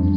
Good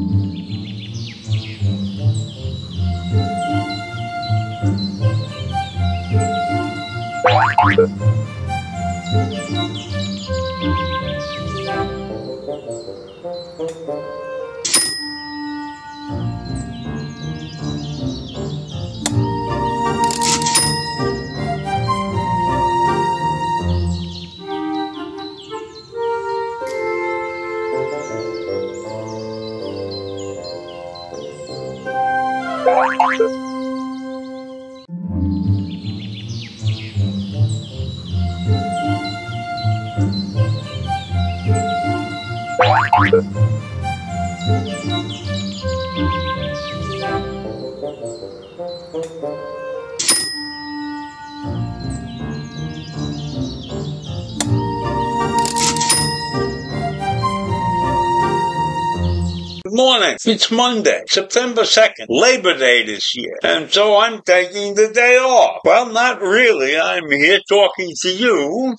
morning. It's Monday, September 2nd, Labor Day this year. And so I'm taking the day off. Well, not really. I'm here talking to you.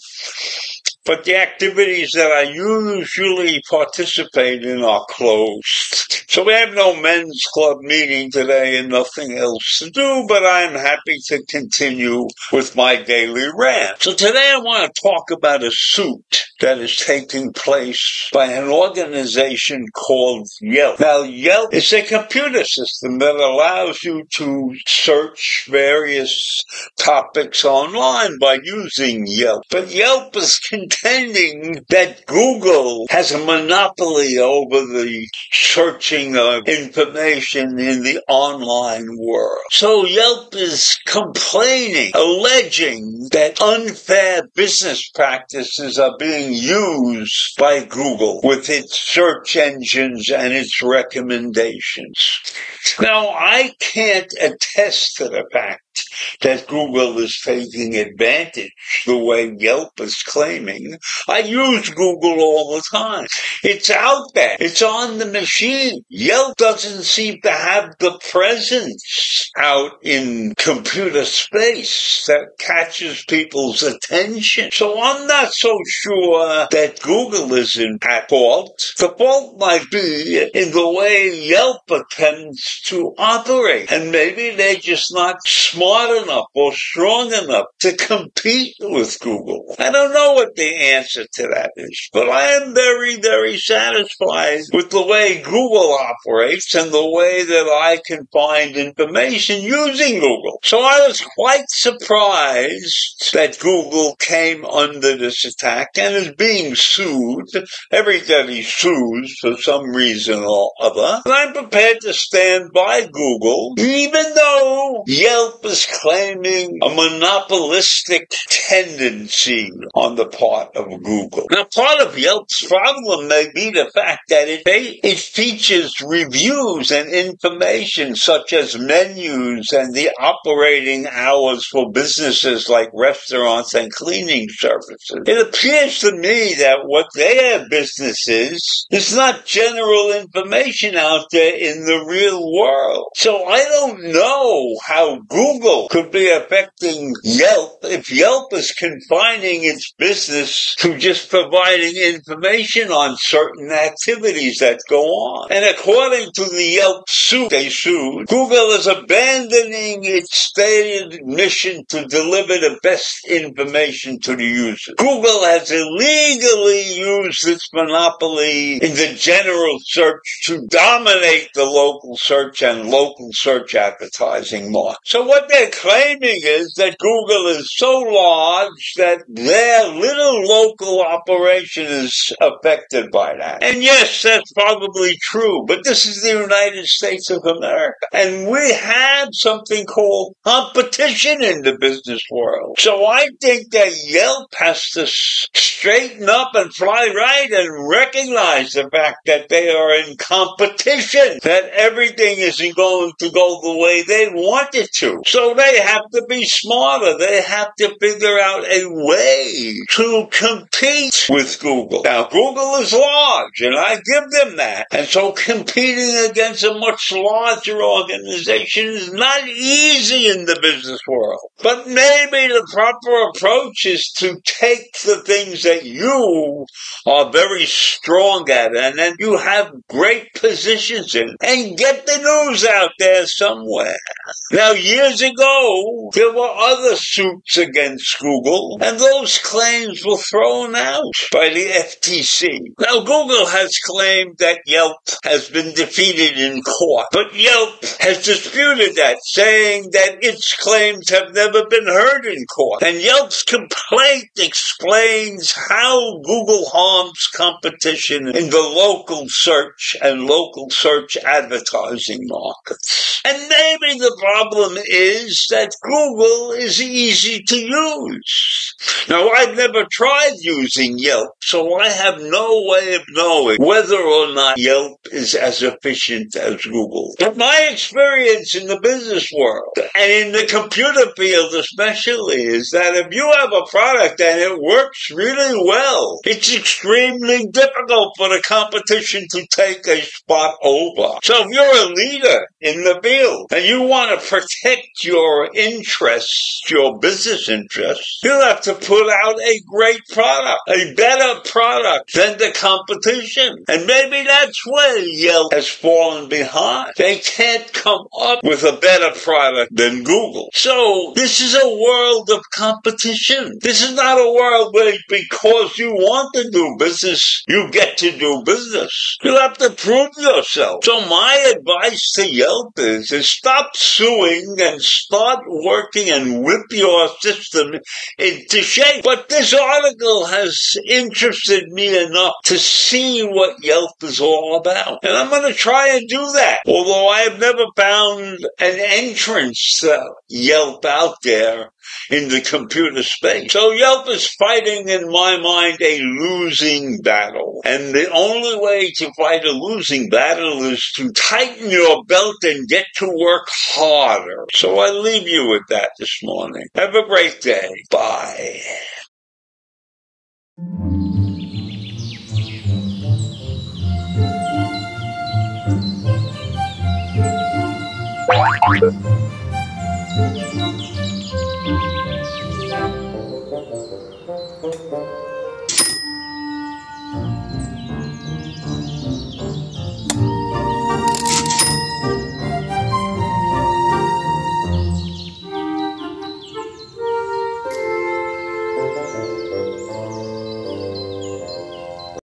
But the activities that I usually participate in are closed. So we have no men's club meeting today and nothing else to do, but I'm happy to continue with my daily rant. So today I want to talk about a suit that is taking place by an organization called Yelp. Now, Yelp is a computer system that allows you to search various topics online by using Yelp. But Yelp is contending that Google has a monopoly over the searching of information in the online world. So Yelp is complaining, alleging that unfair business practices are being used by Google with its search engines and its recommendations. Now, I can't attest to the fact that Google is taking advantage the way Yelp is claiming. I use Google all the time. It's out there. It's on the machine. Yelp doesn't seem to have the presence out in computer space that catches people's attention. So I'm not so sure that Google is at fault. The fault might be in the way Yelp attempts to operate. And maybe they're just not smart enough or strong enough to compete with Google. I don't know what the answer to that is, but I am very, very satisfied with the way Google operates and the way that I can find information using Google. So I was quite surprised that Google came under this attack and is being sued. Everybody sues for some reason or other. And I'm prepared to stand by Google, even though Yelp is claiming a monopolistic tendency on the part of Google. Now, part of Yelp's problem may be the fact that it features reviews and information such as menus and the operating hours for businesses like restaurants and cleaning services. It appears to me that what their business is not general information out there in the real world. So I don't know how Google could be affecting Yelp if Yelp is confining its business to just providing information on certain activities that go on. And according to the Yelp suit they sued, Google is abandoning its stated mission to deliver the best information to the user. Google has illegally used its monopoly in the general search to dominate the local search and local search advertising market. So what they're claiming is that Google is so large that their little local operation is affected by that. And yes, that's probably true, but this is the United States of America. And we have something called competition in the business world. So I think that Yelp has to straighten up and fly right and recognize the fact that they are in competition, that everything isn't going to go the way they want it to. So they have to be smarter. They have to figure out a way to compete with Google. Now, Google is large, and I give them that. And so competing against a much larger organization is not easy in the business world. But maybe the proper approach is to take the things that you are very strong at and then you have great positions in and get the news out there somewhere. Now, years ago, there were other suits against Google, and those claims were thrown out by the FTC. Now, Google has claimed that Yelp has been defeated in court, but Yelp has disputed that, saying that its claims have never been heard in court. And Yelp's complaint explains how Google harms competition in the local search and local search advertising markets. And maybe the problem is that Google is easy to use. Now, I've never tried using Yelp, so I have no way of knowing whether or not Yelp is as efficient as Google. But my experience in the business world, and in the computer field especially, is that if you have a product and it works really well, it's extremely difficult for the competition to take a spot over. So if you're a leader in the field and you want to protect your interests, your business interests, you'll have to put out a great product, a better product than the competition. And maybe that's where Yelp has fallen behind. They can't come up with a better product than Google. So this is a world of competition. This is not a world where because you want to do business, you get to do business. You have to prove yourself. So my advice to Yelp is stop suing and start working and whip your system into shape. But this article has interested me enough to see what Yelp is all about. And I'm going to try and do that. Although I have never found an entrance to Yelp out there in the computer space. So Yelp is fighting, in my mind, a losing battle. And the only way to fight a losing battle is to tighten your belt and get to work harder. So I leave you with that this morning. Have a great day. Bye.